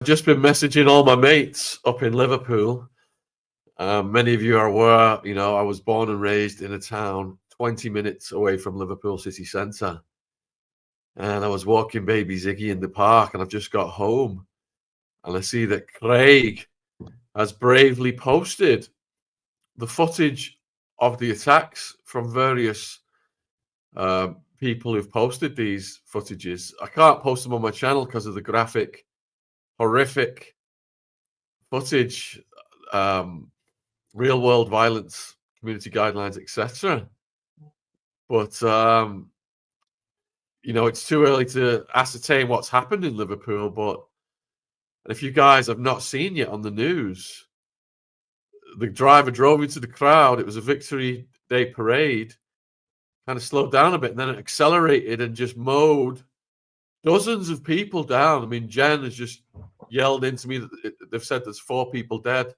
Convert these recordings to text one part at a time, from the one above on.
just been messaging all my mates up in Liverpool. Many of you are aware, you know, I was born and raised in a town 20 minutes away from Liverpool city centre. And I was walking baby Ziggy in the park, and I've just got home. And I see that Craig has bravely posted the footage of the attacks from various people who've posted these footages. I can't post them on my channel because of the graphic, horrific footage, real world violence, community guidelines, etc. But you know, it's too early to ascertain what's happened in Liverpool. But if you guys have not seen yet on the news, the driver drove into the crowd. It was a Victory Day parade, kind of slowed down a bit, and then it accelerated and just mowed dozens of people down. I mean, Jen has just yelled into me that they've said there's 4 people dead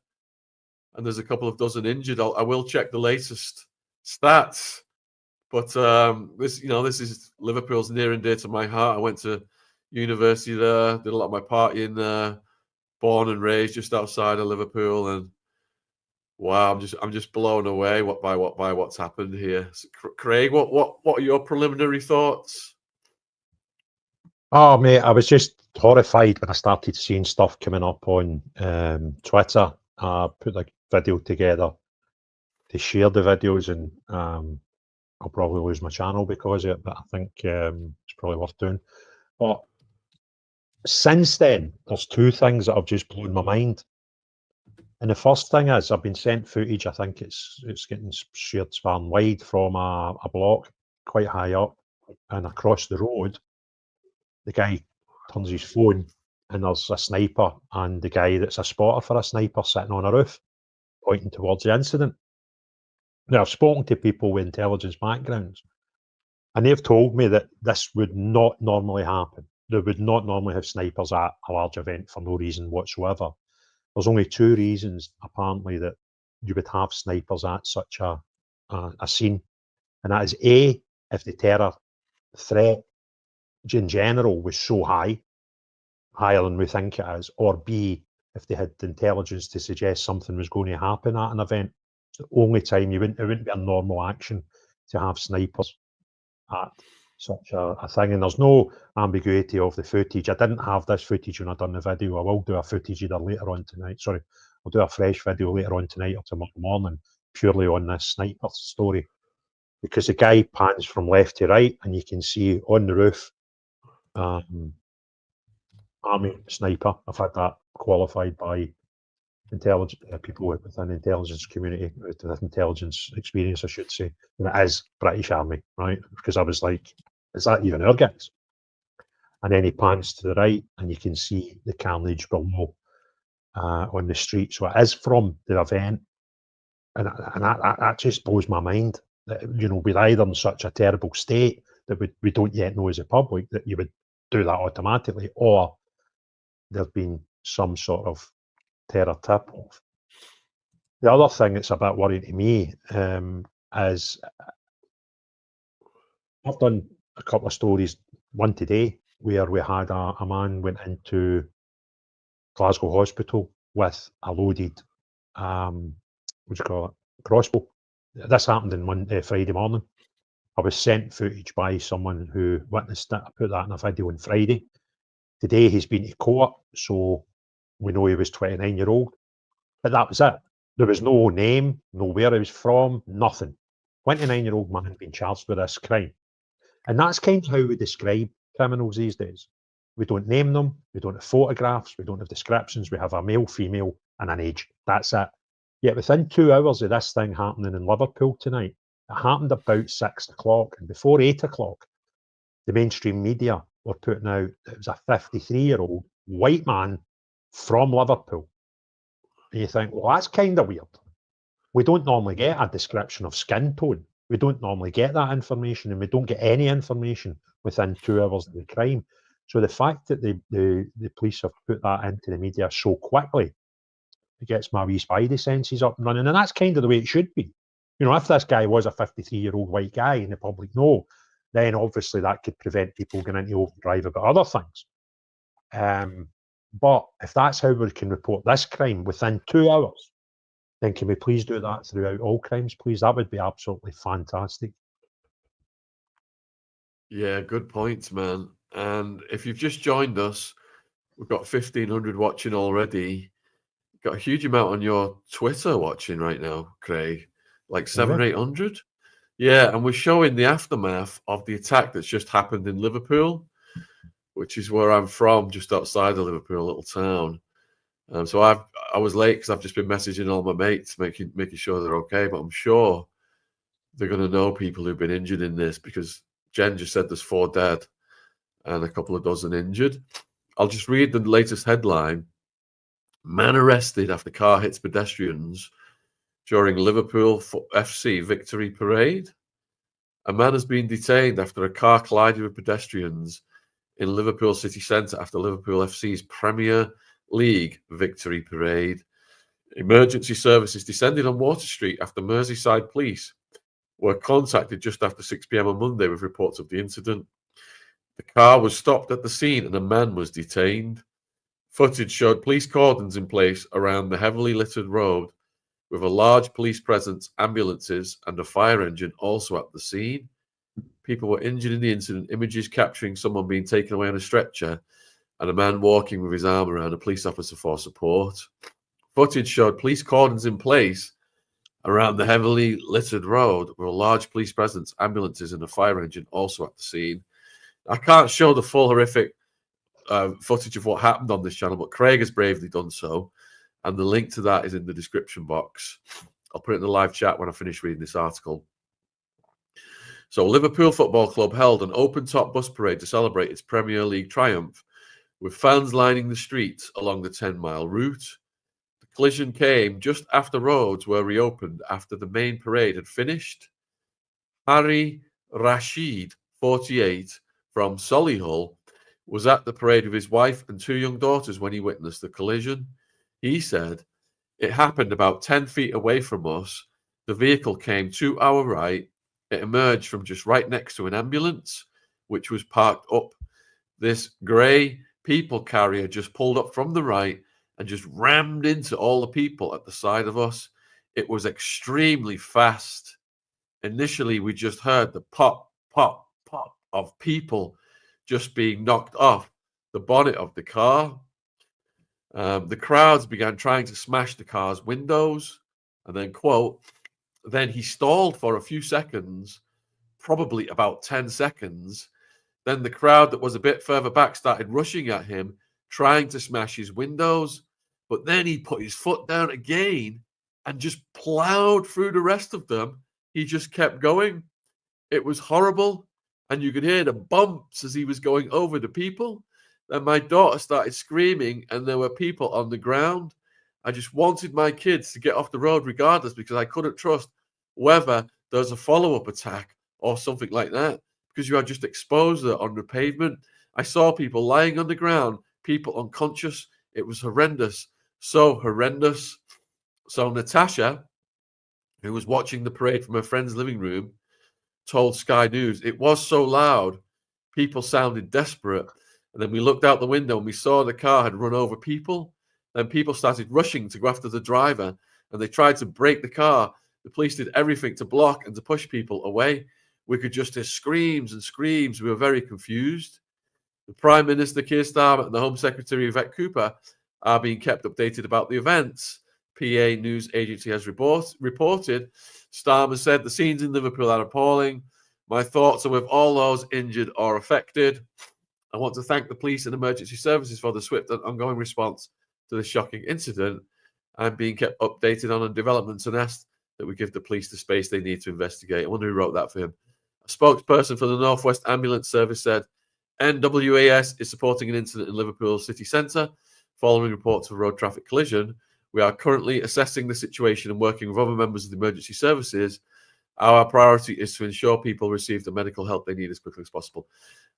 and there's a couple of dozen injured. I will check the latest stats, but this, you know, this is Liverpool's near and dear to my heart. I went to university there, did a lot of my partying there, born and raised just outside of Liverpool, and wow, I'm just blown away by what's happened here. So, Craig, what are your preliminary thoughts? Oh, mate, I was just horrified when I started seeing stuff coming up on Twitter. I put the video together to share the videos, and I'll probably lose my channel because of it, but I think it's probably worth doing. But since then, there's 2 things that have just blown my mind. And the first thing is, I've been sent footage. I think it's getting shared far and wide from a block quite high up, and across the road, the guy turns his phone and there's a sniper, and the guy that's a spotter for a sniper sitting on a roof pointing towards the incident. Now, I've spoken to people with intelligence backgrounds, and they've told me that this would not normally happen. They would not normally have snipers at a large event for no reason whatsoever. There's only 2 reasons, apparently, that you would have snipers at such a scene. And that is A, if the terror threat in general was so high, higher than we think it is, or B, if they had the intelligence to suggest something was going to happen at an event. It's the only time it wouldn't be a normal action to have snipers at such a thing. And there's no ambiguity of the footage. I didn't have this footage when I done the video. I will do a footage either later on tonight. Sorry, I'll do a fresh video later on tonight or tomorrow morning, purely on this sniper story. Because the guy pans from left to right, and you can see on the roof, army sniper. I've had that qualified by intelligence people within the intelligence community, with intelligence experience, I should say. And it is British Army, right? Because I was like, is that even our guys? And then he pans to the right, and you can see the carnage below on the street. So it is from the event, and that just blows my mind. That, you know, we're either in such a terrible state that we don't yet know as a public that you would do that automatically, or there's been some sort of terror tip-off. The other thing that's a bit worrying to me is I've done a couple of stories, one today, where we had a man went into Glasgow Hospital with a loaded, what do you call it, crossbow. This happened on Friday morning. I was sent footage by someone who witnessed it. I put that in a video on Friday. Today he's been to court, so we know he was 29-year-old. But that was it. There was no name, no where he was from, nothing. 29-year-old man being charged with this crime. And that's kind of how we describe criminals these days. We don't name them, we don't have photographs, we don't have descriptions, we have a male, female, and an age. That's it. Yet within 2 hours of this thing happening in Liverpool tonight, it happened about 6 o'clock, and before 8 o'clock, the mainstream media were putting out that it was a 53-year-old white man from Liverpool. And you think, well, that's kind of weird. We don't normally get a description of skin tone. We don't normally get that information, and we don't get any information within 2 hours of the crime. So the fact that the police have put that into the media so quickly, it gets my wee spidey senses up and running. And that's kind of the way it should be. You know, if this guy was a 53-year-old white guy and the public know, then obviously that could prevent people going into overdrive about other things. But if that's how we can report this crime within 2 hours, then can we please do that throughout all crimes, please? That would be absolutely fantastic. Yeah, good points, man. And if you've just joined us, we've got 1,500 watching already. Got a huge amount on your Twitter watching right now, Craig. Like 700, 800. Yeah, and we're showing the aftermath of the attack that's just happened in Liverpool, which is where I'm from, just outside of Liverpool, a little town. So I was late because I've just been messaging all my mates, making sure they're okay. But I'm sure they're going to know people who've been injured in this, because Jen just said there's 4 dead and a couple of dozen injured. I'll just read the latest headline. Man arrested after car hits pedestrians during Liverpool FC victory parade. A man has been detained after a car collided with pedestrians in Liverpool city centre after Liverpool FC's Premier League victory parade. Emergency services descended on Water Street after Merseyside police were contacted just after 6 p.m. on Monday with reports of the incident. The car was stopped at the scene and a man was detained. Footage showed police cordons in place around the heavily littered road, with a large police presence, ambulances, and a fire engine also at the scene. People were injured in the incident, images capturing someone being taken away on a stretcher and a man walking with his arm around a police officer for support. Footage showed police cordons in place around the heavily littered road, with a large police presence, ambulances, and a fire engine also at the scene. I can't show the full horrific footage of what happened on this channel, but Craig has bravely done so, and the link to that is in the description box. I'll put it in the live chat when I finish reading this article. So Liverpool Football Club held an open-top bus parade to celebrate its Premier League triumph, with fans lining the streets along the 10-mile route. The collision came just after roads were reopened after the main parade had finished. Harry Rashid, 48, from Solihull, was at the parade with his wife and 2 young daughters when he witnessed the collision. He said, "It happened about 10 feet away from us. The vehicle came to our right. It emerged from just right next to an ambulance, which was parked up. This grey people carrier just pulled up from the right and just rammed into all the people at the side of us. It was extremely fast. Initially, we just heard the pop, pop, pop of people just being knocked off the bonnet of the car. The crowds began trying to smash the car's windows." And then, quote, "Then he stalled for a few seconds, probably about 10 seconds. Then the crowd that was a bit further back started rushing at him, trying to smash his windows. But then he put his foot down again and just plowed through the rest of them. He just kept going. It was horrible. And you could hear the bumps as he was going over the people. Then my daughter started screaming, and there were people on the ground. I just wanted my kids to get off the road regardless, because I couldn't trust whether there's a follow-up attack or something like that, because you had just exposed it on the pavement. I saw people lying on the ground, people unconscious. It was horrendous, so horrendous." So Natasha, who was watching the parade from her friend's living room, told Sky News, "It was so loud, people sounded desperate. And then we looked out the window and we saw the car had run over people. Then people started rushing to go after the driver, and they tried to break the car. The police did everything to block and to push people away. We could just hear screams and screams. We were very confused. The Prime Minister, Keir Starmer, and the Home Secretary, Yvette Cooper, are being kept updated about the events," PA News Agency has reported. Starmer said, "The scenes in Liverpool are appalling. My thoughts are with all those injured or affected. I want to thank the police and emergency services for the swift and ongoing response to this shocking incident. I'm being kept updated on developments and asked that we give the police the space they need to investigate." I wonder who wrote that for him. A spokesperson for the North West Ambulance Service said, "NWAS is supporting an incident in Liverpool city centre following reports of a road traffic collision. We are currently assessing the situation and working with other members of the emergency services. Our priority is to ensure people receive the medical help they need as quickly as possible."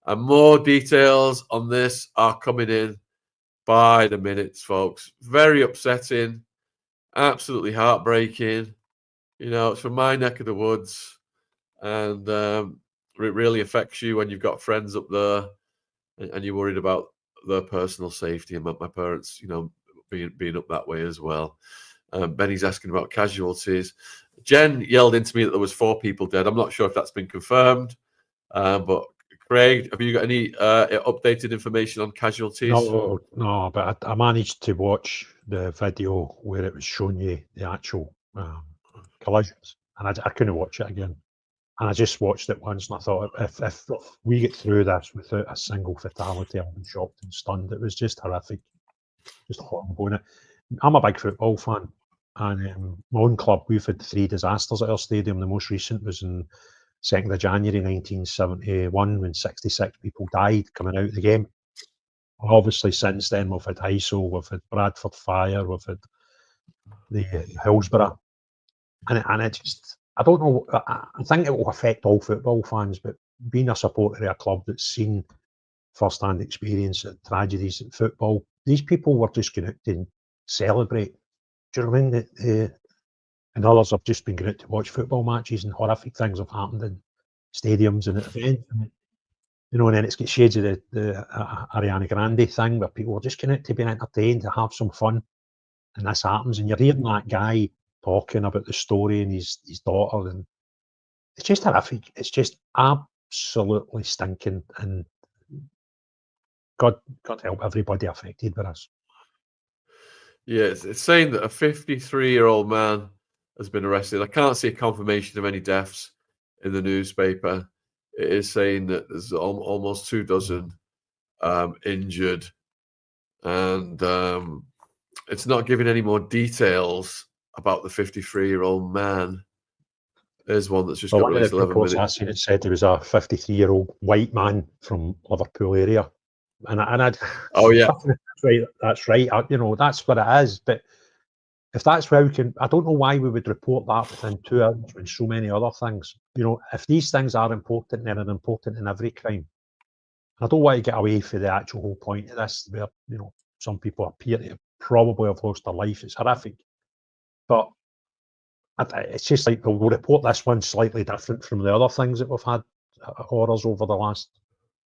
And more details on this are coming in by the minutes, folks. Very upsetting, absolutely heartbreaking. You know, it's from my neck of the woods, and it really affects you when you've got friends up there and you're worried about their personal safety and my parents, you know, being up that way as well. Benny's asking about casualties. Jen yelled into me that there was 4 people dead. I'm not sure if that's been confirmed, but Craig, have you got any updated information on casualties? No, but I managed to watch the video where it was showing you the actual collisions, and I couldn't watch it again. And I just watched it once, and I thought, if we get through this without a single fatality, I'll be shocked and stunned. It was just horrific, just horrible. I'm a big football fan, and my own club, we've had 3 disasters at our stadium. The most recent was in 2nd of January 1971, when 66 people died coming out of the game. Obviously, since then, we've had Heysel, we've had Bradford Fire, we've had the Hillsborough, and it just, I don't know, I think it will affect all football fans, but being a supporter of a club that's seen first-hand experience of tragedies in football, these people were just going out to celebrate. Do you know what I mean? And others have just been going out to watch football matches, and horrific things have happened in stadiums and at events. You know, and then it's got shades of the Ariana Grande thing, where people are just going out to be entertained, to have some fun, and this happens, and you're hearing that guy talking about the story and his daughter, and it's just horrific. It's just absolutely stinking, and God help everybody affected by this. Yeah, it's saying that a 53-year-old man has been arrested. I can't see a confirmation of any deaths in the newspaper. It is saying that there's almost 24 injured, and it's not giving any more details about the 53-year-old man. There's one that's just got released 11 minutes. I seen it said he was a 53-year-old white man from Liverpool area, and oh yeah, that's right. You know, that's what it is. But if that's where we can, I don't know why we would report that within 2 hours when so many other things. You know, if these things are important, then they're important in every crime. I don't want to get away from the actual whole point of this, where, you know, some people appear to probably have lost their life. It's horrific, but it's just like we'll report this one slightly different from the other things that we've had horrors over the last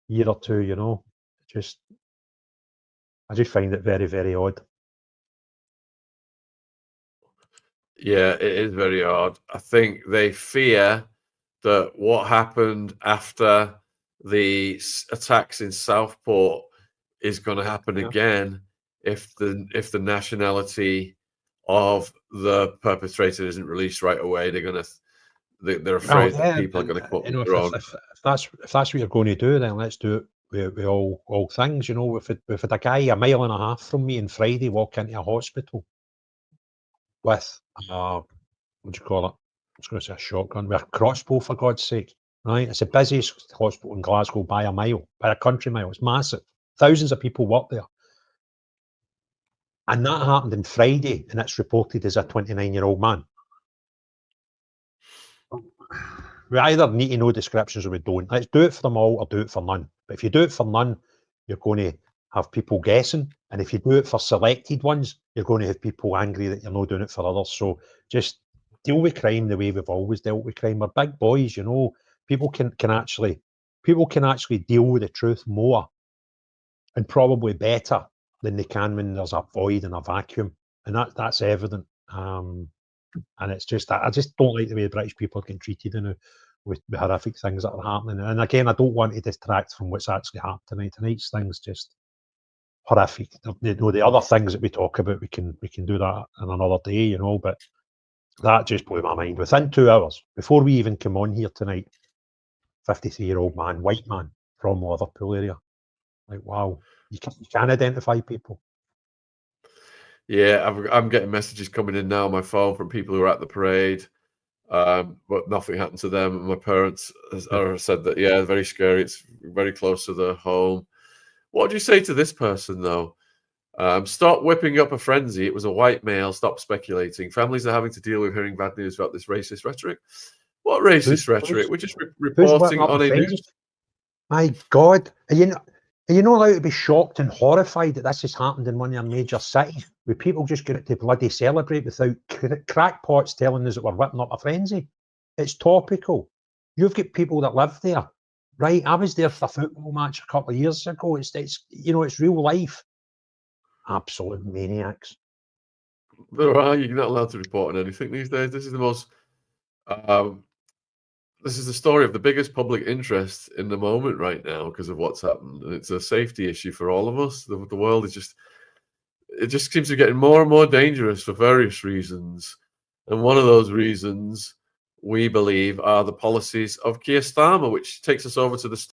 year or 2. You know, I just find it very, very odd. Yeah, it is very odd. I think they fear that what happened after the attacks in Southport is going to happen again if the nationality of the perpetrator isn't released right away. They're afraid that people are going to come up with their own. If that's what you're going to do, then let's do it with all things. You know, we've had a guy 1.5 miles from me on Friday walk into a hospital with what do you call it? I was going to say a shotgun, with a crossbow, for God's sake. Right? It's the busiest hospital in Glasgow by a mile, by a country mile. It's massive. Thousands of people work there. And that happened on Friday, and it's reported as a 29-year-old man. We either need to know descriptions or we don't. Let's do it for them all or do it for none. But if you do it for none, you're going to have people guessing. And if you do it for selected ones, you're going to have people angry that you're not doing it for others. So just deal with crime the way we've always dealt with crime. We're big boys, you know. People can actually deal with the truth more and probably better than they can when there's a void and a vacuum. And that's evident. And it's just, I just don't like the way British people are getting treated with the horrific things that are happening. And again, I don't want to distract from what's actually happened tonight. Tonight's thing's just horrific. You know, the other things that we talk about, we can do that on another day, you know, but that just blew my mind. Within 2 hours, before we even come on here tonight, 53-year-old man, white man from Liverpool area. Like, wow, you can identify people. Yeah, I'm getting messages coming in now on my phone from people who are at the parade, but nothing happened to them. My parents said that, yeah, very scary. It's very close to their home. What do you say to this person, though? Stop whipping up a frenzy. It was a white male. Stop speculating. Families are having to deal with hearing bad news about this racist rhetoric. What racist rhetoric? We're just reporting on a news. My God, are you not allowed to be shocked and horrified that this has happened in one of your major cities, with people just going to bloody celebrate without crackpots telling us that we're whipping up a frenzy? It's topical. You've got people that live there Right, I was there for a football match a couple of years ago. It's you know, it's real life. Absolute maniacs. There are. You're not allowed to report on anything these days. This is the most. This is the story of the biggest public interest in the moment right now because of what's happened, and it's a safety issue for all of us. The world is just. It just seems to be getting more and more dangerous for various reasons, and one of those reasons we believe are the policies of Keir Starmer, which takes us over to the